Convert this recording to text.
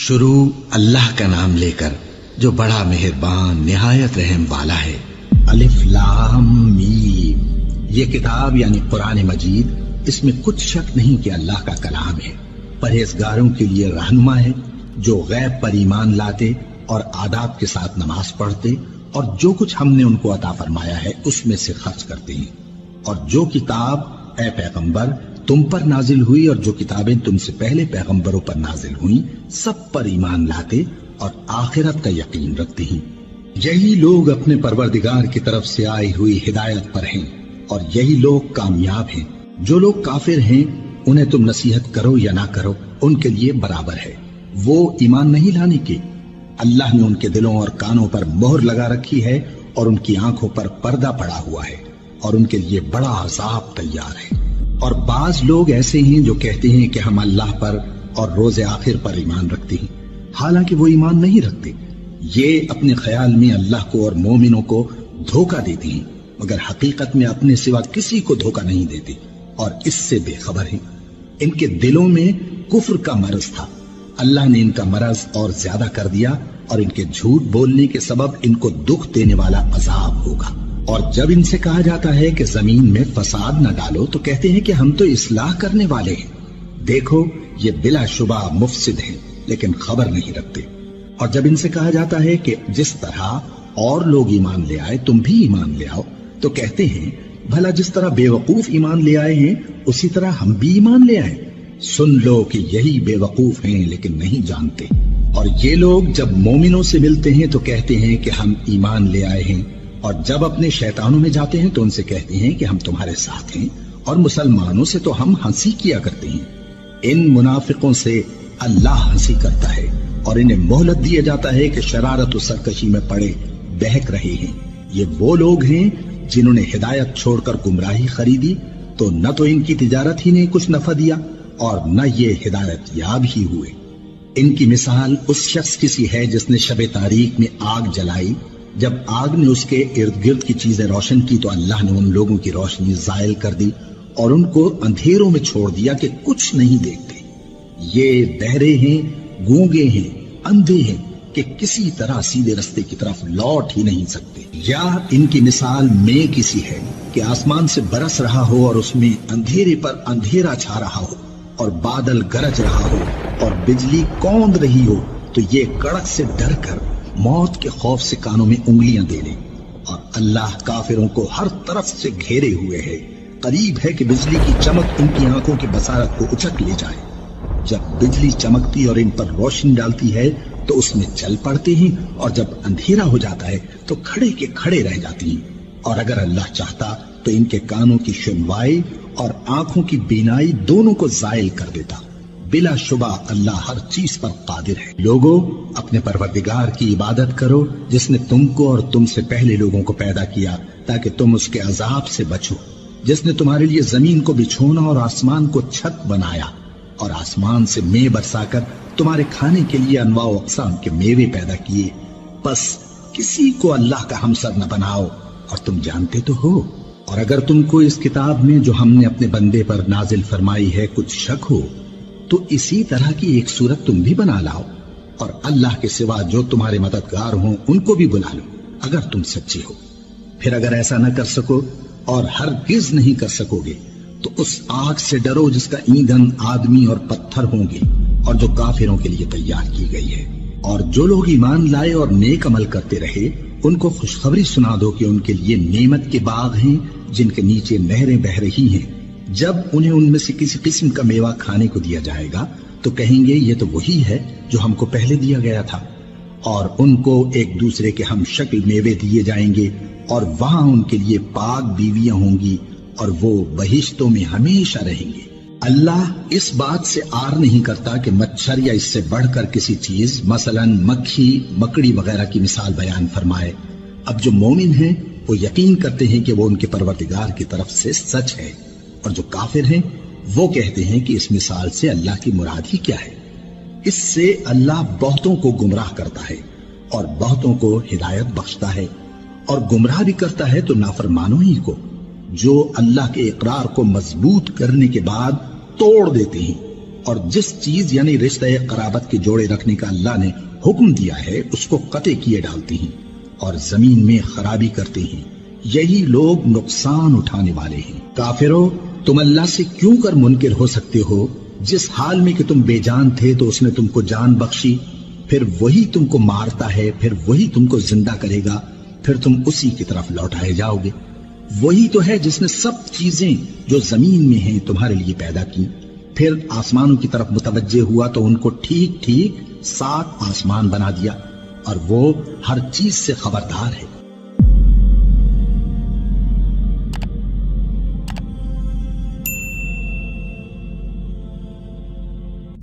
شروع اللہ کا نام لے کر جو بڑا مہربان نہایت رحم والا ہے۔ الف لام میم، یہ کتاب یعنی قرآن مجید، اس میں کچھ شک نہیں کہ اللہ کا کلام ہے، پرہیزگاروں کے لیے رہنما ہے جو غیب پر ایمان لاتے اور آداب کے ساتھ نماز پڑھتے اور جو کچھ ہم نے ان کو عطا فرمایا ہے اس میں سے خرچ کرتے ہیں، اور جو کتاب اے پیغمبر تم پر نازل ہوئی اور جو کتابیں تم سے پہلے پیغمبروں پر نازل ہوئیں سب پر ایمان لاتے اور آخرت کا یقین رکھتے ہیں۔ یہی لوگ اپنے پروردگار کی طرف سے آئی ہوئی ہدایت پر ہیں اور یہی لوگ کامیاب ہیں۔ جو لوگ کافر ہیں انہیں تم نصیحت کرو یا نہ کرو ان کے لیے برابر ہے، وہ ایمان نہیں لانے کے۔ اللہ نے ان کے دلوں اور کانوں پر مہر لگا رکھی ہے اور ان کی آنکھوں پر پردہ پڑا ہوا ہے اور ان کے لیے بڑا عذاب تیار ہے۔ اور بعض لوگ ایسے ہیں جو کہتے ہیں کہ ہم اللہ پر اور روز آخر پر ایمان رکھتے ہیں، حالانکہ وہ ایمان نہیں رکھتے۔ یہ اپنے خیال میں اللہ کو اور مومنوں کو دھوکہ دیتے ہیں، مگر حقیقت میں اپنے سوا کسی کو دھوکہ نہیں دیتے اور اس سے بے خبر ہیں۔ ان کے دلوں میں کفر کا مرض تھا، اللہ نے ان کا مرض اور زیادہ کر دیا اور ان کے جھوٹ بولنے کے سبب ان کو دکھ دینے والا عذاب ہوگا۔ اور جب ان سے کہا جاتا ہے کہ زمین میں فساد نہ ڈالو تو کہتے ہیں کہ ہم تو اصلاح کرنے والے ہیں۔ دیکھو یہ بلا شبہ مفسد ہیں لیکن خبر نہیں رکھتے۔ اور جب ان سے کہا جاتا ہے کہ جس طرح اور لوگ ایمان لے آئے تم بھی ایمان لے آؤ تو کہتے ہیں بھلا جس طرح بے وقوف ایمان لے آئے ہیں اسی طرح ہم بھی ایمان لے آئیں۔ سن لو کہ یہی بے وقوف ہیں لیکن نہیں جانتے۔ اور یہ لوگ جب مومنوں سے ملتے ہیں تو کہتے ہیں کہ ہم ایمان لے آئے ہیں، اور جب اپنے شیطانوں میں جاتے ہیں تو ان سے کہتے ہیں کہ ہم تمہارے ساتھ ہیں، اور مسلمانوں سے تو ہم ہنسی کیا کرتے ہیں۔ ان منافقوں سے اللہ ہنسی کرتا ہے اور انہیں مہلت دیا جاتا ہے کہ شرارت و سرکشی میں پڑے بہک رہے ہیں۔ یہ وہ لوگ ہیں جنہوں نے ہدایت چھوڑ کر گمراہی خریدی تو نہ تو ان کی تجارت ہی نے کچھ نفع دیا اور نہ یہ ہدایت یاب ہی ہوئے۔ ان کی مثال اس شخص کی سی ہے جس نے شب تاریک میں آگ جلائی، جب آگ نے اس کے ارد گرد کی چیزیں روشن کی تو اللہ نے ان لوگوں کی روشنی زائل کر دی اور ان کو اندھیروں میں چھوڑ دیا کہ کچھ نہیں دیکھتے۔ یہ بہرے ہیں، گونگے ہیں، اندھے ہیں کہ کسی طرح سیدھے رستے کی طرف لوٹ ہی نہیں سکتے۔ یا ان کی مثال میں کسی ہے کہ آسمان سے برس رہا ہو اور اس میں اندھیرے پر اندھیرا چھا رہا ہو اور بادل گرج رہا ہو اور بجلی کوند رہی ہو تو یہ کڑک سے ڈر کر موت کے خوف سے کانوں میں انگلیاں دے لیں۔ اور اللہ کافروں کو ہر طرف سے گھیرے ہوئے ہے، قریب ہے کہ بجلی کی چمک ان کی آنکھوں کی بصارت کو اچک لے جائے۔ جب بجلی چمکتی اور ان پر روشنی ڈالتی ہے تو اس میں چل پڑتے ہیں، اور جب اندھیرا ہو جاتا ہے تو کھڑے کے کھڑے رہ جاتی ہیں۔ اور اگر اللہ چاہتا تو ان کے کانوں کی سنوائی اور آنکھوں کی بینائی دونوں کو زائل کر دیتا۔ بلا شبہ اللہ ہر چیز پر قادر ہے۔ لوگوں اپنے پروردگار کی عبادت کرو جس نے تم کو اور تم سے پہلے لوگوں کو پیدا کیا تاکہ تم اس کے عذاب سے بچو، جس نے تمہارے لیے زمین کو بچھونا اور آسمان کو چھت بنایا اور آسمان سے مے برسا کر تمہارے کھانے کے لیے انواع و اقسام کے میوے پیدا کیے۔ بس کسی کو اللہ کا ہمسر نہ بناؤ اور تم جانتے تو ہو۔ اور اگر تم کو اس کتاب میں جو ہم نے اپنے بندے پر نازل فرمائی ہے کچھ شک ہو تو اسی طرح کی ایک صورت تم بھی بنا لاؤ، اور اللہ کے سوا جو تمہارے مددگار ہوں ان کو بھی بلا لو اگر تم سچے ہو۔ پھر اگر ایسا نہ کر سکو اور ہرگز نہیں کر سکو گے تو اس آگ سے ڈرو جس کا ایندھن آدمی اور پتھر ہوں گے اور جو کافروں کے لیے تیار کی گئی ہے۔ اور جو لوگ ایمان لائے اور نیک عمل کرتے رہے ان کو خوشخبری سنا دو کہ ان کے لیے نعمت کے باغ ہیں جن کے نیچے نہریں بہ رہی ہیں۔ جب انہیں ان میں سے کسی قسم کا میوہ کھانے کو دیا جائے گا تو کہیں گے یہ تو وہی ہے جو ہم کو پہلے دیا گیا تھا، اور ان کو ایک دوسرے کے ہم شکل میوے دیے جائیں گے اور وہاں ان کے لیے پاک بیویاں ہوں گی اور وہ بہشتوں میں ہمیشہ رہیں گے۔ اللہ اس بات سے آر نہیں کرتا کہ مچھر یا اس سے بڑھ کر کسی چیز مثلاً مکھی مکڑی وغیرہ کی مثال بیان فرمائے۔ اب جو مومن ہیں وہ یقین کرتے ہیں کہ وہ ان کے پروردگار کی طرف سے سچ ہے، اور جو کافر ہیں وہ کہتے ہیں کہ اس مثال سے اللہ کی مراد ہی کیا ہے۔ اس سے اللہ بہتوں کو گمراہ کرتا ہے اور بہتوں کو ہدایت بخشتا ہے، اور گمراہ بھی کرتا ہے تو نافرمانوں ہی کو، جو اللہ کے اقرار کو مضبوط کرنے کے بعد توڑ دیتے ہیں اور جس چیز یعنی رشتہ قرابت کے جوڑے رکھنے کا اللہ نے حکم دیا ہے اس کو قطع کیے ڈالتے ہیں اور زمین میں خرابی کرتے ہیں، یہی لوگ نقصان اٹھانے والے ہیں۔ کافرو، تم اللہ سے کیوں کر منکر ہو سکتے ہو؟ جس حال میں کہ تم بے جان تھے تو اس نے تم کو جان بخشی، پھر وہی تم کو مارتا ہے، پھر وہی تم کو زندہ کرے گا، پھر تم اسی کی طرف لوٹائے جاؤ گے۔ وہی تو ہے جس نے سب چیزیں جو زمین میں ہیں تمہارے لیے پیدا کی، پھر آسمانوں کی طرف متوجہ ہوا تو ان کو ٹھیک ٹھیک 7 آسمان بنا دیا، اور وہ ہر چیز سے خبردار ہے۔